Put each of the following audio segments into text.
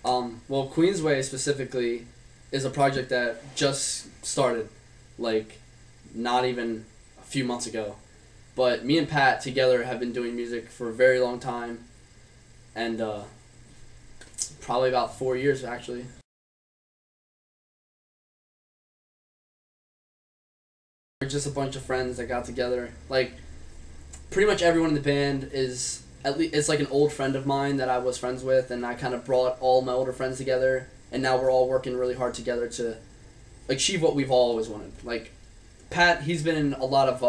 Well, Queensway specifically is a project that just started, like, not even a few months ago. But me and Pat together have been doing music for a very long time, and probably about 4 years actually. We're just a bunch of friends that got together. Like, pretty much everyone in the band is at least it's like an old friend of mine that I was friends with, and I kind of brought all my older friends together, and now we're all working really hard together to achieve what we've all always wanted. Like, Pat, he's been in a lot of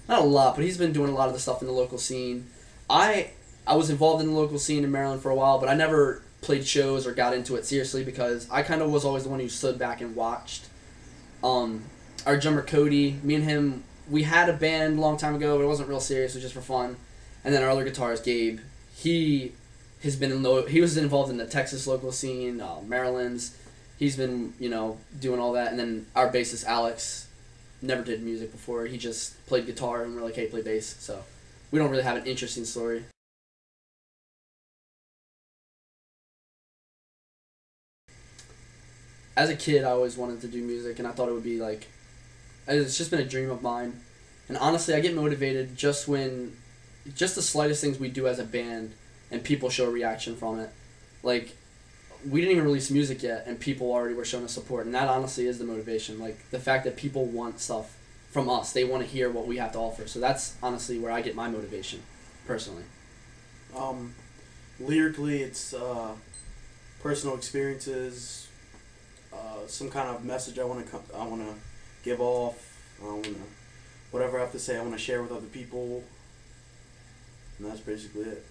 not a lot, but he's been doing a lot of the stuff in the local scene. I I was involved in the local scene in Maryland for a while, but I never played shows or got into it seriously because I kind of was always the one who stood back and watched. Our drummer Cody, me and him, we had a band a long time ago, but it wasn't real serious. It was just for fun. And then our other guitarist Gabe, he has been he was involved in the Texas local scene, Maryland's. He's been doing all that. And then our bassist Alex never did music before. He just played guitar and we're like, hey, play bass. So we don't really have an interesting story. As a kid, I always wanted to do music, and I thought it would be like, it's just been a dream of mine. And honestly, I get motivated just the slightest things we do as a band, and people show a reaction from it. Like, we didn't even release music yet, and people already were showing us support, and that honestly is the motivation. Like, the fact that people want stuff from us, they want to hear what we have to offer. So that's honestly where I get my motivation, personally. Lyrically, it's personal experiences, some kind of message I want to give off. Whatever I have to say, I want to share with other people, and that's basically it.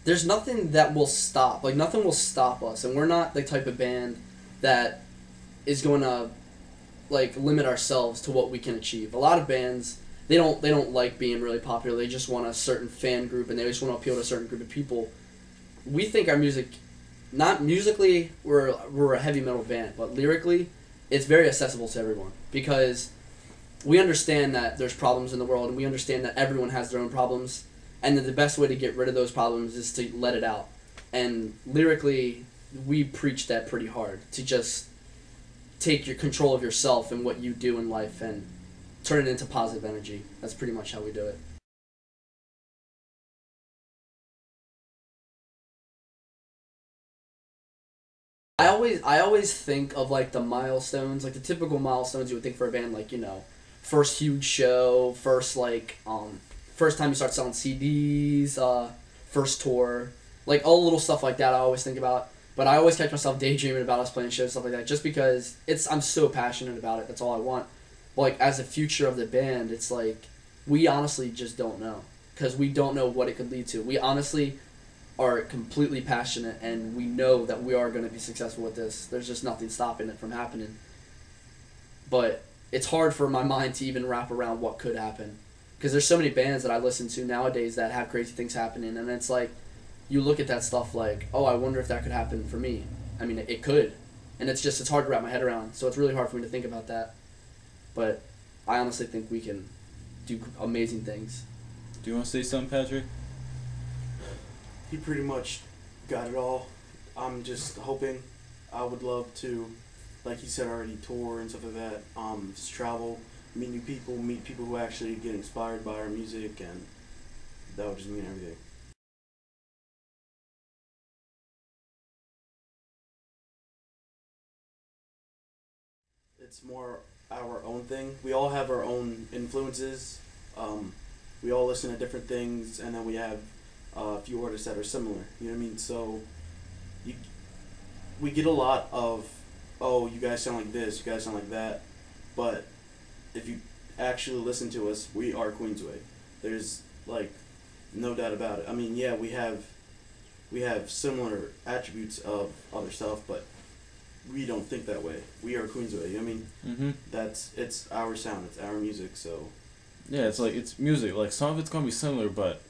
There's nothing that will stop. Like, nothing will stop us, and we're not the type of band that is going to like limit ourselves to what we can achieve. A lot of bands, they don't like being really popular. They just want a certain fan group, and they just want to appeal to a certain group of people. We think our music, not musically, we're a heavy metal band, but lyrically, it's very accessible to everyone because we understand that there's problems in the world, and we understand that everyone has their own problems, and that the best way to get rid of those problems is to let it out. And lyrically, we preach that pretty hard, to just take your control of yourself and what you do in life and turn it into positive energy. That's pretty much how we do it. I always think of like the milestones, like the typical milestones you would think for a band, like, first huge show, first time you start selling CDs, first tour, like all little stuff like that I always think about. But I always catch myself daydreaming about us playing shows, stuff like that, just because I'm so passionate about it. That's all I want. But like, as the future of the band, it's like we honestly just don't know, because we don't know what it could lead to. We honestly are completely passionate, and we know that we are going to be successful with this. There's just nothing stopping it from happening. But it's hard for my mind to even wrap around what could happen, because there's so many bands that I listen to nowadays that have crazy things happening, and it's like you look at that stuff like, oh, I wonder if that could happen for me. I mean, it could, and it's hard to wrap my head around. So it's really hard for me to think about that. But I honestly think we can do amazing things. Do you want to say something, Patrick? He pretty much got it all. I'm just hoping. I would love to, like he said already, tour and stuff like that. Just travel, meet new people, meet people who actually get inspired by our music, and that would just mean everything. It's more our own thing. We all have our own influences. We all listen to different things, and then we have a few artists that are similar. You know what I mean? So you, we get a lot of, oh, you guys sound like this, you guys sound like that. But if you actually listen to us, we are Queensway. There's like no doubt about it. I mean, yeah, we have similar attributes of other stuff, but we don't think that way. We are Queensway. You know what I mean? It's our sound. It's our music. So yeah, it's music. Like, some of it's gonna be similar, but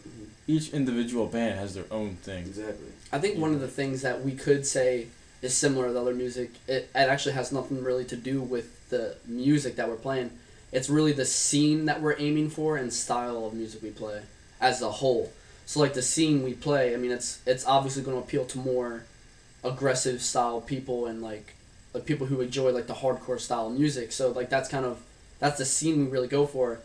each individual band has their own thing. Exactly. I think one of the things that we could say is similar to other music, it actually has nothing really to do with the music that we're playing. It's really the scene that we're aiming for and style of music we play as a whole. So like the scene we play, I mean, it's obviously going to appeal to more aggressive style people and like people who enjoy like the hardcore style music. So like that's the scene we really go for,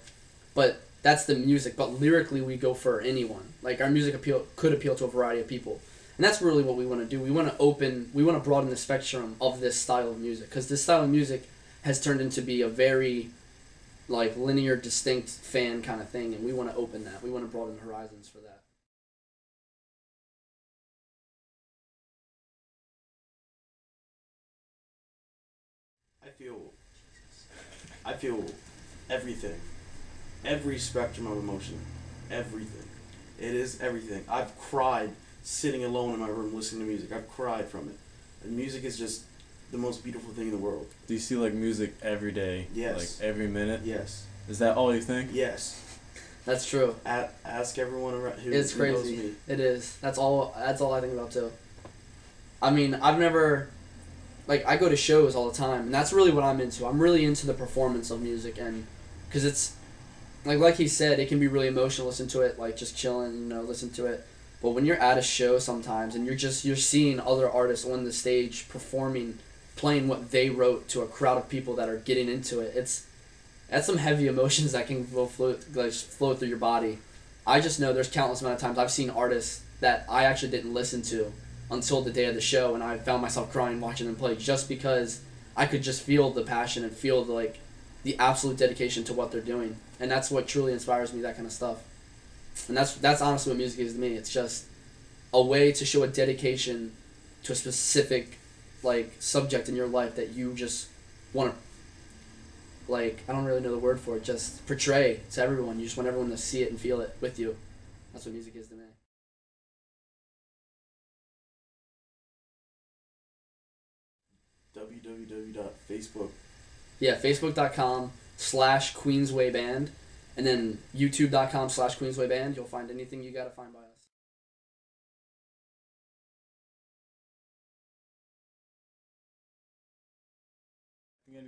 but that's the music. But lyrically, we go for anyone. Like our music could appeal to a variety of people, and that's really what we want to do. We want to broaden the spectrum of this style of music, because this style of music has turned into be a very like linear, distinct fan kind of thing, and we want to open that. We want to broaden the horizons for that. I feel everything, every spectrum of emotion, everything. It is everything. I've cried sitting alone in my room listening to music. I've cried from it, and music is just the most beautiful thing in the world. Do you see like music every day? Yes. Like every minute? Yes. Is that all you think? Yes. That's true. Ask everyone around who It's knows crazy. me. It is. That's all I think about too. I mean, I've never, like, I go to shows all the time, and that's really what I'm into. I'm really into the performance of music, and because it's like he said, it can be really emotional. Listen to it, like just chilling, listen to it. But when you're at a show sometimes, and you're seeing other artists on the stage performing, playing what they wrote to a crowd of people that are getting into it, that's some heavy emotions that can flow through your body. I just know there's countless amount of times I've seen artists that I actually didn't listen to until the day of the show, and I found myself crying watching them play just because I could just feel the passion and feel the absolute dedication to what they're doing, and that's what truly inspires me. That kind of stuff, and that's honestly what music is to me. It's just a way to show a dedication to a specific subject in your life that you just want to. I don't really know the word for it, just portray to everyone. You just want everyone to see it and feel it with you. That's what music is to me. www.facebook. Yeah, facebook.com/Queensway Band, and then youtube.com/Queensway Band. You'll find anything you gotta find by us.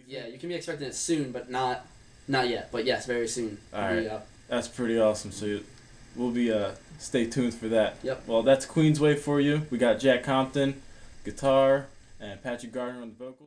Yeah, you can be expecting it soon, but not yet. But yes, very soon. All right, that's pretty awesome. So we'll be stay tuned for that. Yep. Well, that's Queensway for you. We got Jack Compton, guitar, and Patrick Gardner on the vocals.